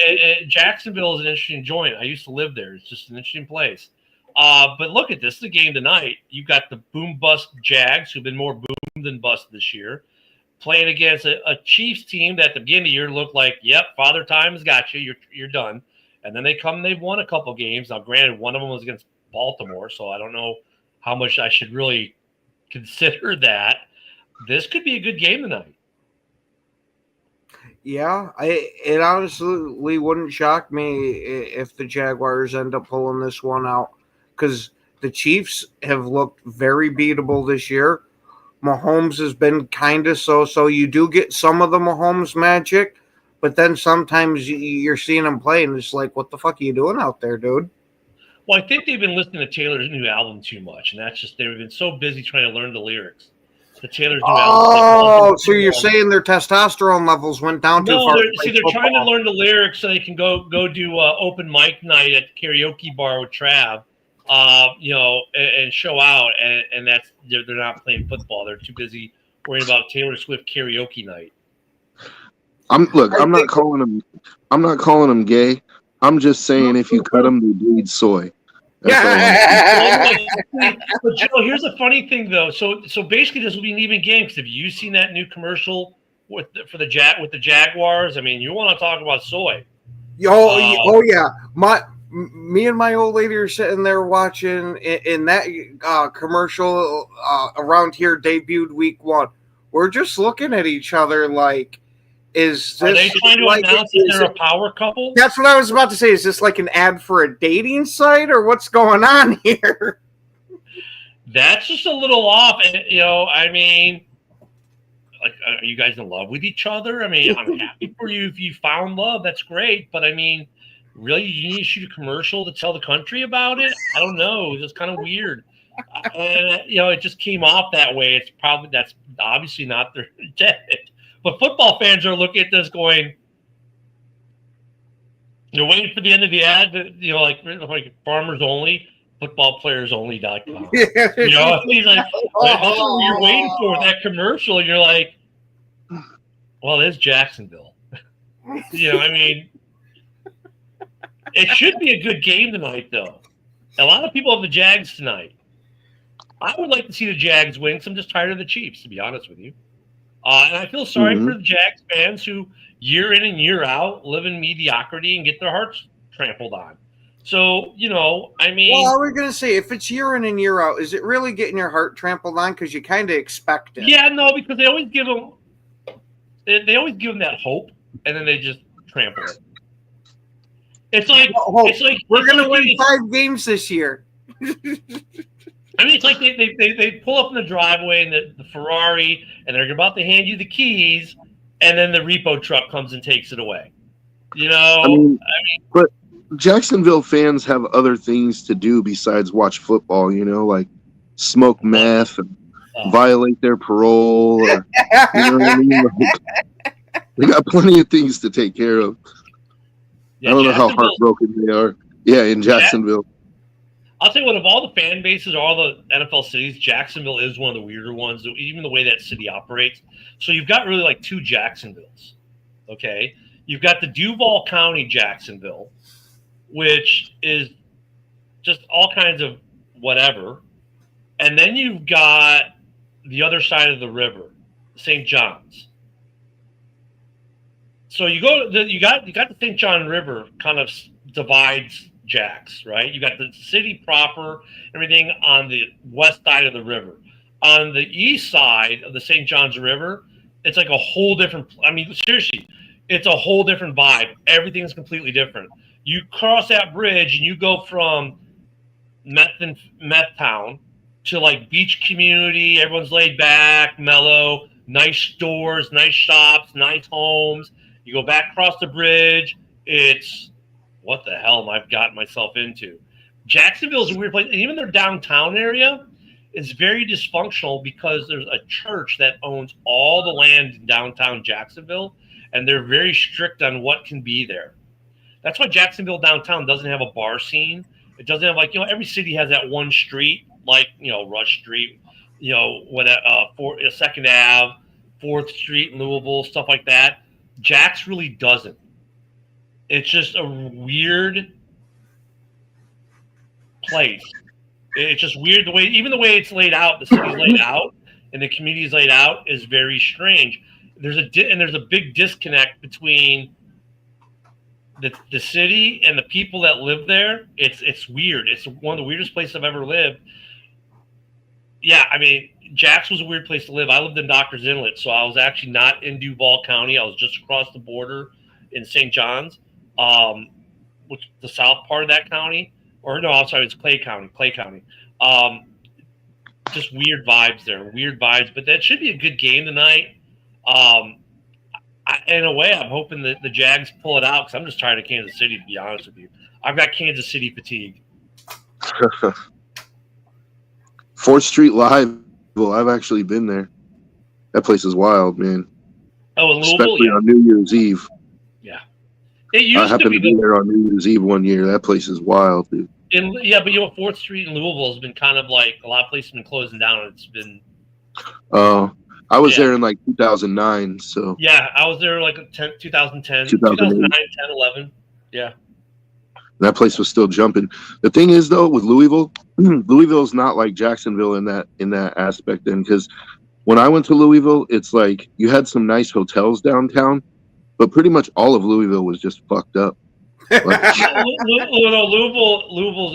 C: Jacksonville is an interesting joint. I used to live there. It's just an interesting place. But look at this. The game tonight. You've got the boom bust Jags, who've been more boom than bust this year, playing against a Chiefs team that at the beginning of the year looked like, yep, Father Time's got you. You're done. And then they've won a couple games. Now, granted, one of them was against Baltimore, so I don't know how much I should really consider that. This could be a good game tonight.
D: Yeah, it honestly wouldn't shock me if the Jaguars end up pulling this one out, because the Chiefs have looked very beatable this year. Mahomes has been kind of so. You do get some of the Mahomes magic, but then sometimes you're seeing him play, and it's like, what the fuck are you doing out there, dude?
C: Well, I think they've been listening to Taylor's new album too much, and that's just they've been so busy trying to learn the lyrics. The Taylor's new album.
D: Oh, so you're saying their testosterone levels went down too far?
C: They're trying to learn the lyrics so they can go do open mic night at the karaoke bar with Trav, and show out, and that's they're not playing football. They're too busy worrying about Taylor Swift karaoke night. I'm
E: not calling them gay. I'm just saying if you cut them, they bleed soy.
C: But Joe, here's the funny thing though. So basically, this will be an even game. Because have you seen that new commercial with the Jaguars? I mean, you want to talk about soy?
D: Oh yeah, me and my old lady are sitting there watching in that commercial around here debuted week 1. We're just looking at each other like, is this?
C: Are they trying to announce that they're a power couple?
D: That's what I was about to say. Is this like an ad for a dating site, or what's going on here?
C: That's just a little off. And, I mean, like, are you guys in love with each other? I mean, I'm happy for you if you found love. That's great. But, I mean, really, you need to shoot a commercial to tell the country about it? I don't know. It's kind of weird. And, it just came off that way. That's obviously not their intent. But football fans are looking at this going, they're waiting for the end of the ad, like farmers only, footballplayersonly.com. He's like, that's what you're waiting for, that commercial. And you're like, well, it's Jacksonville. I mean, it should be a good game tonight, though. A lot of people have the Jags tonight. I would like to see the Jags win because I'm just tired of the Chiefs, to be honest with you. And I feel sorry for the Jags fans who year in and year out live in mediocrity and get their hearts trampled on. So, I mean.
D: Well, are we going to say, if it's year in and year out, is it really getting your heart trampled on? Because you kind of expect it.
C: Yeah, no, because they always give them that hope, and then they just trample it. It's like,
D: we're going to win 5 games this year.
C: I mean, it's like they pull up in the driveway in the Ferrari, and they're about to hand you the keys, and then the repo truck comes and takes it away.
E: But Jacksonville fans have other things to do besides watch football, like smoke meth and violate their parole. Or, you know what I mean? They got plenty of things to take care of.
C: Yeah,
E: I don't know how heartbroken they are. Yeah, in Jacksonville.
C: I'll tell you what, of all the fan bases, all the NFL cities, Jacksonville is one of the weirder ones, even the way that city operates. So you've got really like 2 Jacksonvilles, okay? You've got the Duval County Jacksonville, which is just all kinds of whatever. And then you've got the other side of the river, St. John's. So you got the St. John River kind of divides Jax, right? You got the city proper, everything on the west side of the river. On the east side of the St. John's River, it's like a whole different. I mean, seriously, it's a whole different vibe. Everything's completely different. You cross that bridge and you go from meth town to like beach community. Everyone's laid back, mellow, nice stores, nice shops, nice homes. You go back across the bridge. It's what the hell am I gotten myself into? Jacksonville's a weird place. And even their downtown area is very dysfunctional because there's a church that owns all the land in downtown Jacksonville, and they're very strict on what can be there. That's why Jacksonville downtown doesn't have a bar scene. It doesn't have like, every city has that one street, like, Rush Street, Second Ave, 4th Street in Louisville, stuff like that. Jax really doesn't. It's just a weird place. It's just weird the way it's laid out, the city's laid out, and the community's laid out is very strange. There's a big disconnect between the city and the people that live there. It's weird. It's one of the weirdest places I've ever lived. Yeah, I mean, Jax was a weird place to live. I lived in Doctor's Inlet, so I was actually not in Duval County. I was just across the border in St. John's, which the south part of that county. Or no, I'm sorry, it's Clay County. Just weird vibes there, but that should be a good game tonight. In a way, I'm hoping that the Jags pull it out because I'm just tired of Kansas City, to be honest with you. I've got Kansas City fatigue.
E: 4th Street Live. Well, I've actually been there. That place is wild, man.
C: Oh, in Louisville,
E: especially on New Year's Eve.
C: Yeah, it used
E: I happened to be there on New Year's Eve one year. That place is wild, dude.
C: But 4th Street in Louisville has been kind of like a lot of places have been closing down. It's been.
E: I was there in like 2009. So.
C: Yeah, I was there like 2010, 2009, 10, 11. Yeah.
E: That place was still jumping. The thing is, though, with Louisville's not like Jacksonville in that aspect. And because when I went to Louisville, it's like you had some nice hotels downtown, but pretty much all of Louisville was just fucked up.
C: Louisville's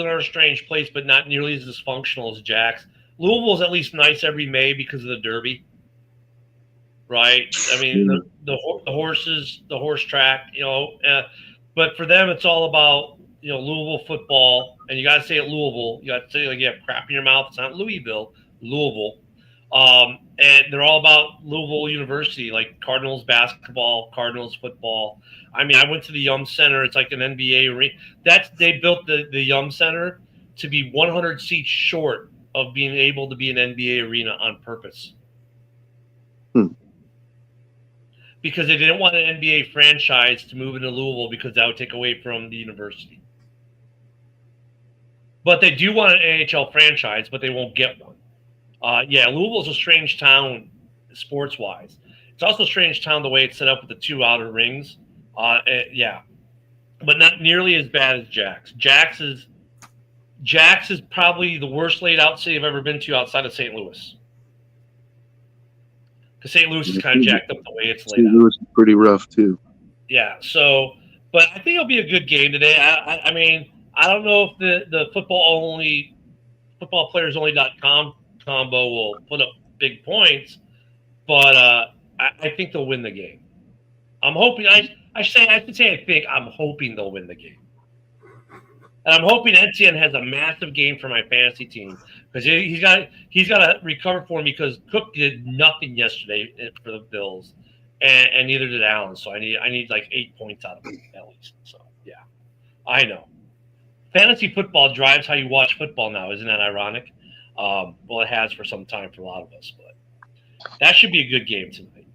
C: another strange place, but not nearly as dysfunctional as Jax. Louisville's at least nice every May because of the Derby, right? I mean, the horses, the horse track, but for them, it's all about Louisville football, and you got to say it Louisville. You got to say like you have crap in your mouth. It's not Louisville, Louisville. And they're all about Louisville University, like Cardinals basketball, Cardinals football. I mean, I went to the Yum Center. It's like an NBA arena. They built the Yum Center to be 100 seats short of being able to be an NBA arena on purpose. Because they didn't want an NBA franchise to move into Louisville because that would take away from the university. But they do want an NHL franchise, but they won't get one. Louisville's a strange town sports-wise. It's also a strange town the way it's set up with the 2 outer rings. But not nearly as bad as Jax. Jax is probably the worst laid out city I've ever been to outside of St. Louis. Because St. Louis is kind of jacked up the way it's laid out. St.
E: Louis is pretty rough too.
C: Yeah. So, but I think it'll be a good game today. I mean, I don't know if the footballplayers.only.com combo will put up big points, but I think they'll win the game. I'm hoping. I'm hoping they'll win the game. And I'm hoping Etienne has a massive game for my fantasy team because he's got to recover for me because Cook did nothing yesterday for the Bills, and neither did Allen. So I need like 8 points out of him at least. So yeah, I know. Fantasy football drives how you watch football now. Isn't that ironic? Well, it has for some time for a lot of us, but that should be a good game tonight.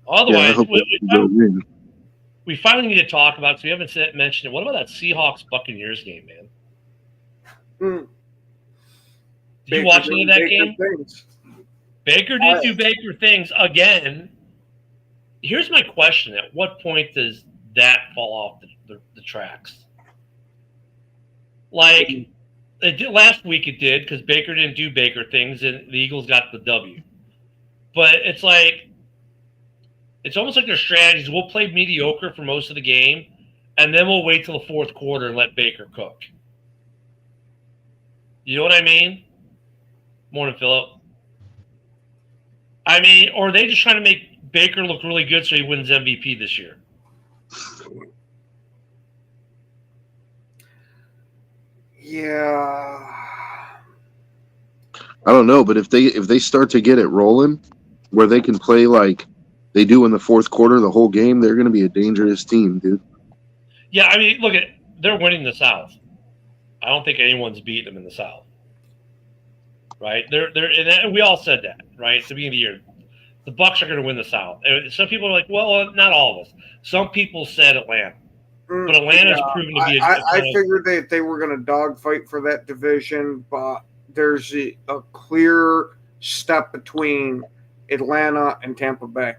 C: Otherwise, we finally need to talk about, because we haven't mentioned it. What about that Seahawks-Buccaneers game, man? Did you watch any of that game? Baker did do Baker things again. Here's my question. At what point does that fall off the tracks? Like, It did, last week it did because Baker didn't do Baker things and the Eagles got the W. But it's like it's almost like their strategy is we'll play mediocre for most of the game, and then we'll wait till the fourth quarter and let Baker cook. You know what I mean? Morning, Philip. I mean, or are they just trying to make Baker look really good so he wins MVP this year?
D: Yeah.
E: I don't know, but if they start to get it rolling, where they can play like they do in the fourth quarter the whole game, they're going to be a dangerous team, dude.
C: Yeah, I mean, look at they're winning the South. I don't think anyone's beat them in the South. Right? They're and we all said that, right? At the beginning of the year. The Bucs are going to win the South. And some people are like, well, not all of us. Some people said Atlanta. But Atlanta's proven to be
D: I figured that they were going to dogfight for that division, but there's a clear step between Atlanta and Tampa Bay.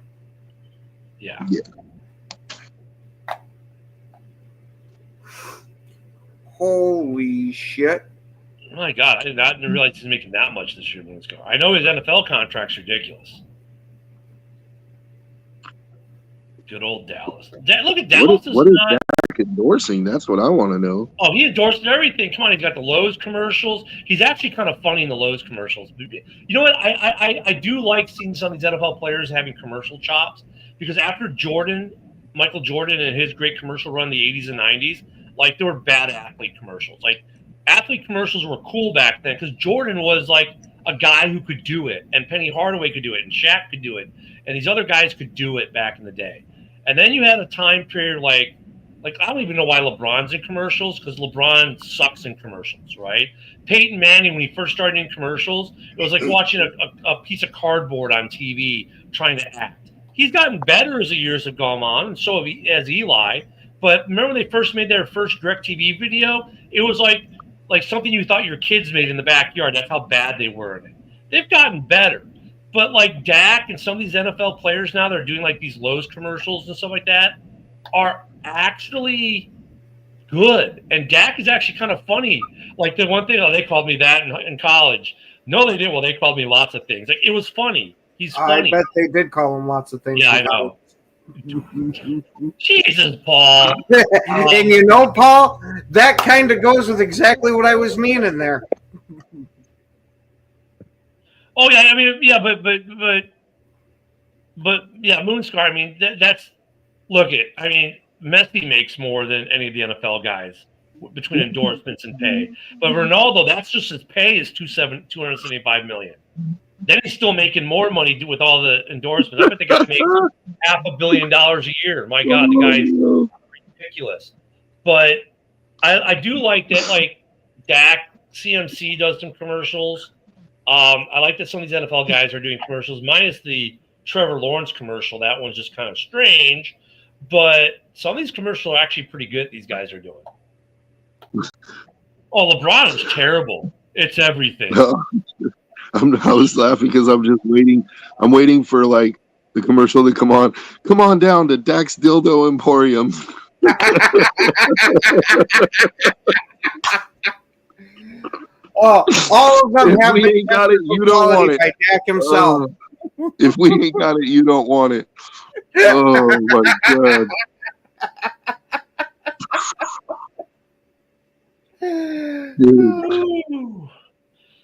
C: Yeah.
D: Holy shit.
C: My God, I didn't realize he's making that much this year. I know his NFL contract's ridiculous. Good old Dallas. Look at Dallas.
E: What is Dak endorsing? That's what I want to know.
C: Oh, he endorsed everything. Come on, he's got the Lowe's commercials. He's actually kind of funny in the Lowe's commercials. You know what? I do like seeing some of these NFL players having commercial chops because after Michael Jordan and his great commercial run in the 80s and 90s, like there were bad athlete commercials. Like athlete commercials were cool back then because Jordan was like a guy who could do it, and Penny Hardaway could do it, and Shaq could do it, and these other guys could do it back in the day. And then you had a time period like I don't even know why LeBron's in commercials because LeBron sucks in commercials, right? Peyton Manning, when he first started in commercials, it was like watching a piece of cardboard on TV trying to act. He's gotten better as the years have gone on, and so has Eli. But remember when they first made their first DirecTV video? It was like something you thought your kids made in the backyard. That's how bad they were in it. They've gotten better. But like Dak and some of these NFL players now, they're doing like these Lowe's commercials and stuff like that, are actually good. And Dak is actually kind of funny. Like the one thing, they called me that in college. No, they didn't. Well, they called me lots of things. Like it was funny. He's funny.
D: I bet they did call him lots of things.
C: Yeah, I know. Jesus, Paul.
D: And you know, Paul, that kind of goes with exactly what I was meaning there.
C: Oh yeah, I mean, yeah, but yeah, Moonscar. I mean, that's look it. I mean, Messi makes more than any of the NFL guys between endorsements and pay. But Ronaldo, that's just his pay is $275 million. Then he's still making more money with all the endorsements. I bet the guy makes $500 million a year. My God, the guy's ridiculous. But I do like that. Like Dak, CMC does some commercials. I like that some of these NFL guys are doing commercials, minus the Trevor Lawrence commercial. That one's just kind of strange. But some of these commercials are actually pretty good these guys are doing. Oh, LeBron is terrible. It's everything.
E: I was laughing because I'm just waiting. I'm waiting for like the commercial to come on. Come on down to Dak's Dildo Emporium.
D: Oh, all of them
E: If
D: have
E: we
D: been
E: ain't got it, you don't want it.
D: by Dak himself.
E: If we ain't got it, you don't want it. Oh my God. Dude.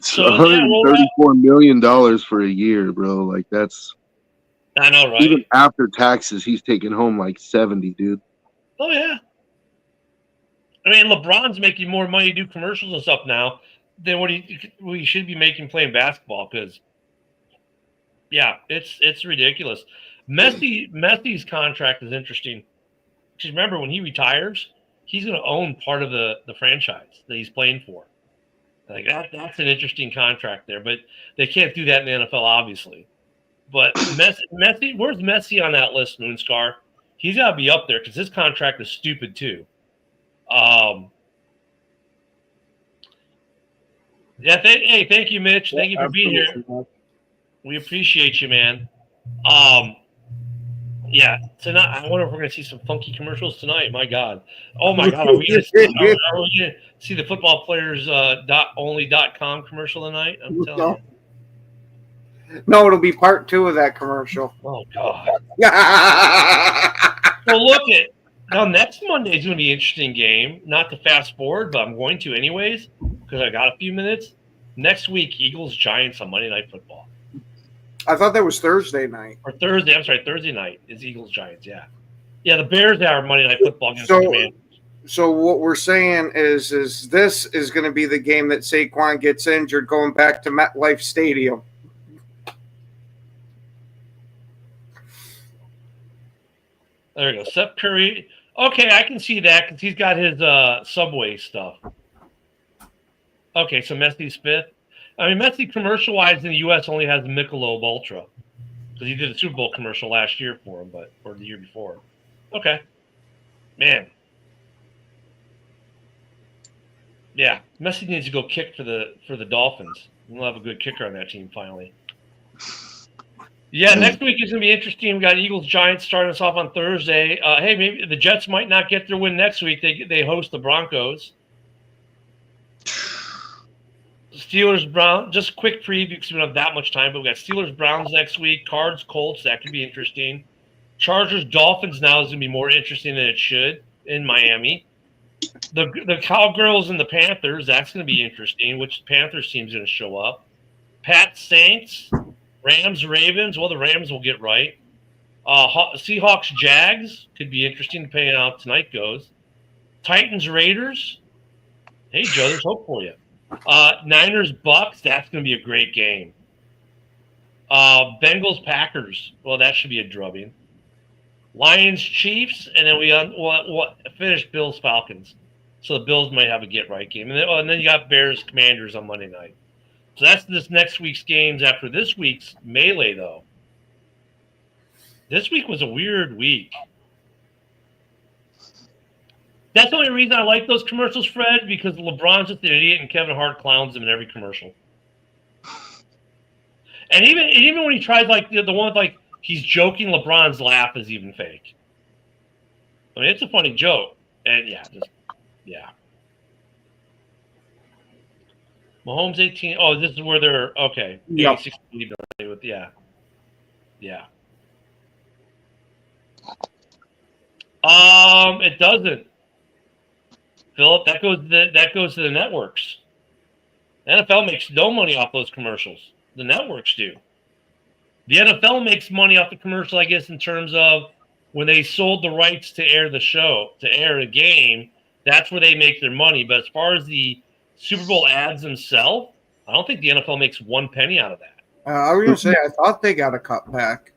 C: So,
E: $134 million for a year, bro. Like that's
C: I know, right?
E: even after taxes, he's taking home like 70, dude.
C: Oh yeah. I mean, LeBron's making more money to do commercials and stuff now than what he should be making playing basketball. Because, yeah, it's ridiculous. Messi's contract is interesting. Because remember, when he retires, he's going to own part of the franchise that he's playing for. Like that's an interesting contract there, but they can't do that in the NFL, obviously. But Messi, where's Messi on that list, Moonscar? He's got to be up there because his contract is stupid too. Yeah. Thank you, Mitch. Thank you for being here. We appreciate you, man. Yeah, tonight. I wonder if we're going to see some funky commercials tonight. My God. Oh my God. Are we going to see the football players only.com commercial tonight? I'm telling you.
D: No, it'll be part 2 of that commercial.
C: Oh God. Well, look at now. Next Monday is going to be an interesting game. Not to fast forward, but I'm going to anyways because I got a few minutes. Next week, Eagles Giants on Monday Night Football.
D: I thought that was Thursday night.
C: Or Thursday. I'm sorry, Thursday night is Eagles Giants. Yeah, yeah. The Bears are Monday Night Football against the Commanders.
D: So what we're saying is this is going to be the game that Saquon gets injured going back to MetLife Stadium.
C: There we go. Seth Curry. Okay, I can see that because he's got his Subway stuff. Okay, so Messi's fifth. I mean, Messi commercial-wise in the U.S. only has the Michelob Ultra because he did a Super Bowl commercial last year for him, or the year before. Okay, man. Yeah, Messi needs to go kick for the Dolphins. We'll have a good kicker on that team finally. Yeah, next week is going to be interesting. We got Eagles Giants starting us off on Thursday. Hey, maybe the Jets might not get their win next week. They host the Broncos. Steelers Browns. Just a quick preview because we don't have that much time. But we got Steelers Browns next week. Cards Colts. That could be interesting. Chargers Dolphins now is going to be more interesting than it should in Miami. The Cowgirls and the Panthers. That's going to be interesting. Which Panthers team's going to show up? Pats Saints. Rams, Ravens. Well, the Rams will get right. Seahawks, Jags could be interesting depending on how tonight goes. Titans, Raiders. Hey, Joe, there's hope for you. Niners, Bucks. That's going to be a great game. Bengals, Packers. Well, that should be a drubbing. Lions, Chiefs, and then we'll finish Bills, Falcons. So the Bills might have a get right game, and then you got Bears, Commanders on Monday night. So that's this next week's games after this week's melee, though. This week was a weird week. That's the only reason I like those commercials, Fred, because LeBron's just an idiot and Kevin Hart clowns him in every commercial. And even when he tries, like, the one with, like, he's joking, LeBron's laugh is even fake. I mean, it's a funny joke. And, yeah. Mahomes 18. Oh, this is where they're okay.
D: Yep.
C: 16 with yeah. It doesn't. Philip, that goes to the networks. The NFL makes no money off those commercials. The networks do. The NFL makes money off the commercial, I guess, in terms of when they sold the rights to air the show, to air a game. That's where they make their money. But as far as the Super Bowl ads themselves, I don't think the NFL makes one penny out of that.
D: I was going to say, I thought they got a cut back.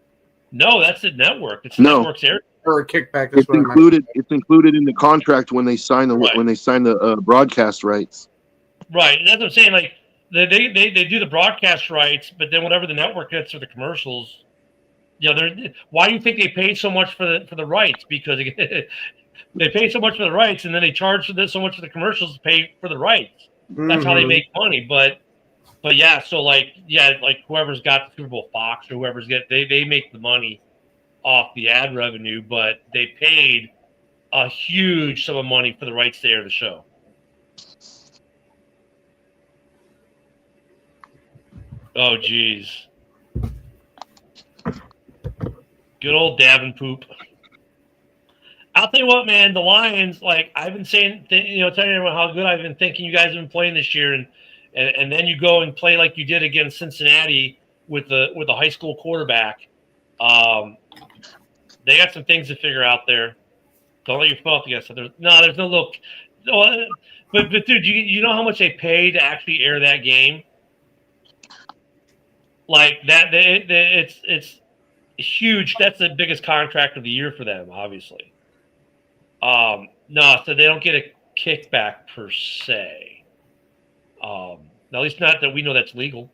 C: No, that's the network. It's the network's air.
D: Or a kickback.
E: It's included. It's included in the contract when they sign the broadcast rights.
C: Right, and that's what I'm saying. Like they do the broadcast rights, but then whatever the network gets for the commercials, why do you think they paid so much for the rights? Because they pay so much for the rights, and then they charge for this so much for the commercials to pay for the rights. That's how they make money. But yeah, so like whoever's got the Super Bowl Fox or whoever's they make the money off the ad revenue, but they paid a huge sum of money for the rights to air the show. Oh, geez. Good old Davenpoop. I'll tell you what, man, the Lions, like I've been saying, telling everyone how good I've been thinking you guys have been playing this year, and then you go and play like you did against Cincinnati with the high school quarterback. They got some things to figure out there. Don't let your foot off the gas. There's no little. But dude, you know how much they pay to actually air that game? Like that, it's huge. That's the biggest contract of the year for them, obviously. So they don't get a kickback per se. At least not that we know that's legal.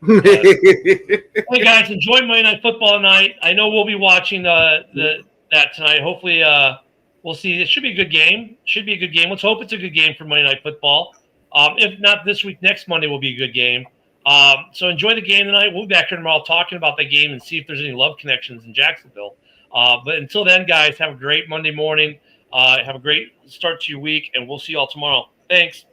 C: Hey guys, enjoy Monday Night Football tonight. I know we'll be watching that tonight. Hopefully, we'll see. It should be a good game. Let's hope it's a good game for Monday Night Football. If not this week, next Monday will be a good game. So enjoy the game tonight. We'll be back here tomorrow talking about the game and see if there's any love connections in Jacksonville. But until then, guys, have a great Monday morning. Have a great start to your week, and we'll see you all tomorrow. Thanks.